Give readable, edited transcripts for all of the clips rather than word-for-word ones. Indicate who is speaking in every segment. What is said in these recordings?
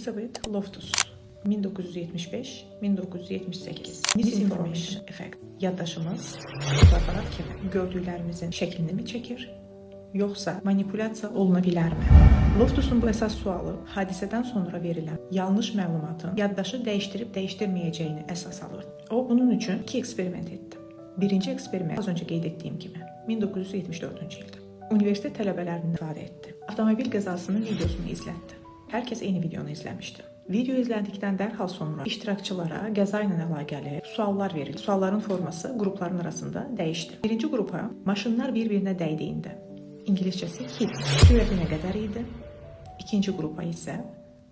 Speaker 1: Elizabeth Loftus 1975-1978 Misinformation Effect. Yaddaşımız fotoaparat kimi gördüklərimizin şəklini mi çəkir, yoxsa manipulyasiya oluna bilərmi? Loftus'un bu əsas sualı hadisədən sonra verilən yanlış məlumatın yaddaşı dəyişdirib dəyişdirməyəcəyini əsas alır. O bunun üçün 2 eksperiment etdi. Birinci eksperiment az öncə qeyd etdiyim kimi 1974-cü ildə. Universitet tələbələrini istifadə etdi. Avtomobil qəzasının videosunu izlətdi. Hər kəs eyni videonu izləmişdi. Video izləndikdən dərhal sonra iştirakçılara qəza ilə əlaqəli suallar verildi. Sualların forması qrupların arasında dəyişdi. Birinci qrupa maşınlar bir-birinə dəydiyində, İngiliscəsi hit, sürəti nə qədər idi? İkinci qrupa isə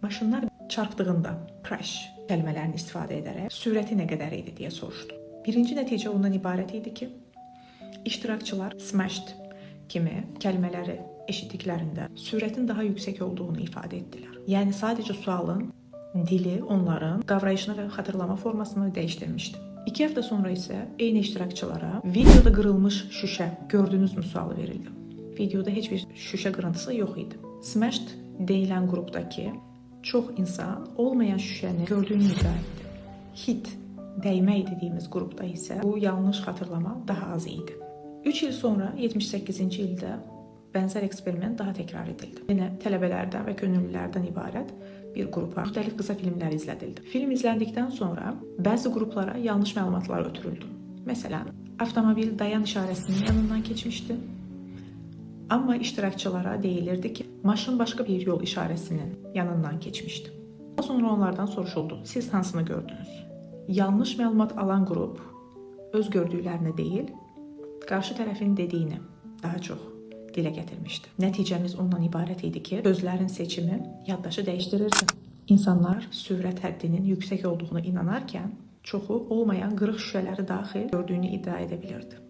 Speaker 1: maşınlar çarpdığında crash kəlmələrini istifadə edərək sürəti nə qədər idi deyə soruşdu. Birinci nəticə ondan ibarət idi ki, iştirakçılar smashed kimi kəlmələri eşitdiklərində sürətin daha yüksək olduğunu ifadə etdilər. Yəni sadəcə sualın dili onların qavrayışını və xatırlama formasını dəyişdirmişdi. 2 həftə sonra isə eyni iştirakçılara videoda qırılmış şüşə gördünüzmü sualı verildi. Videoda heç bir şüşə qırıntısı yox idi. Smashed deyilən qrupdakı çox insan olmayan şüşəni gördüyünü iddia etdi. Hit, dəymək dediyimiz qrupda isə bu yanlış xatırlama daha az idi. 3 il sonra 78-ci ildə bənzər eksperiment daha təkrar edildi. Yenə tələbələrdən və könüllülərdən ibarət bir qrupa müxtəlif qısa filmlər izlədildi. Film izləndikdən sonra bəzi qruplara yanlış məlumatlar ötürüldü. Məsələn, avtomobil dayan işarəsinin yanından keçmişdi. Amma iştirakçılara deyilirdi ki, maşın başqa bir yol işarəsinin yanından keçmişdi. Daha sonra onlardan soruşuldu, siz hansını gördünüz? Yanlış məlumat alan qrup öz gördüklərini deyil, qarşı tərəfin dediyini daha çox dilə gətirmişdi. Nəticəmiz ondan ibarət idi ki, sözlərin seçimi yaddaşı dəyişdirirdi. İnsanlar sürət həddinin yüksək olduğuna inanarkən, çoxu olmayan qırıq şüşələri daxil gördüyünü iddia edə bilirdi.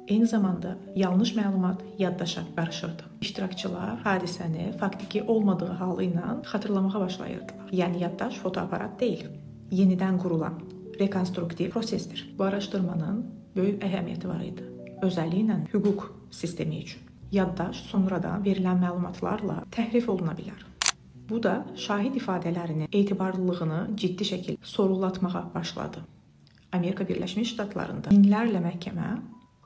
Speaker 1: Eyni zamanda yanlış məlumat yaddaşa qarışırdı. İştirakçılar hadisəni faktiki olmadığı halı ilə xatırlamağa başlayırdılar. Yəni yaddaş fotoaparat deyil, yenidən qurulan rekonstruktiv prosesdir. Bu araşdırmanın böyük əhəmiyyəti var idi. Özəlliklə hüquq sistemi üçün. Yaddaş sonradan verilən məlumatlarla təhrif oluna bilər. Bu da şahid ifadələrinin etibarlılığını ciddi şəkildə sorğulatmağa başladı. Amerika Birləşmiş Ştatlarında minlərlə məhkəmə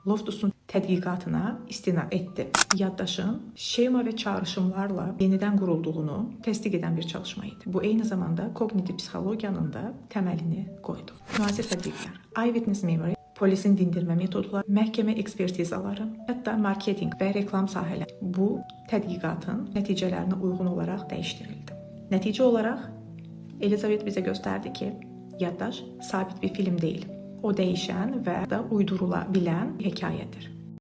Speaker 1: Loftus'un tədqiqatına istinad etdi. Yaddaşın şema və çağrışımlarla yenidən qurulduğunu təsdiq edən bir çalışma idi. Bu eyni zamanda kognitiv psixologiyanın da təməlini qoydu. Müasir tədqiqlər, eyewitness memory, polisin dindirmə metodları, məhkəmə ekspertizaları, hətta marketinq və reklam sahələri bu tədqiqatın nəticələrinə uyğun olaraq dəyişdirildi. Nəticə olaraq Elizabeth bizə göstərdi ki, yaddaş sabit bir film deyil. O dəyişən və da uydurula bilən hekayədir.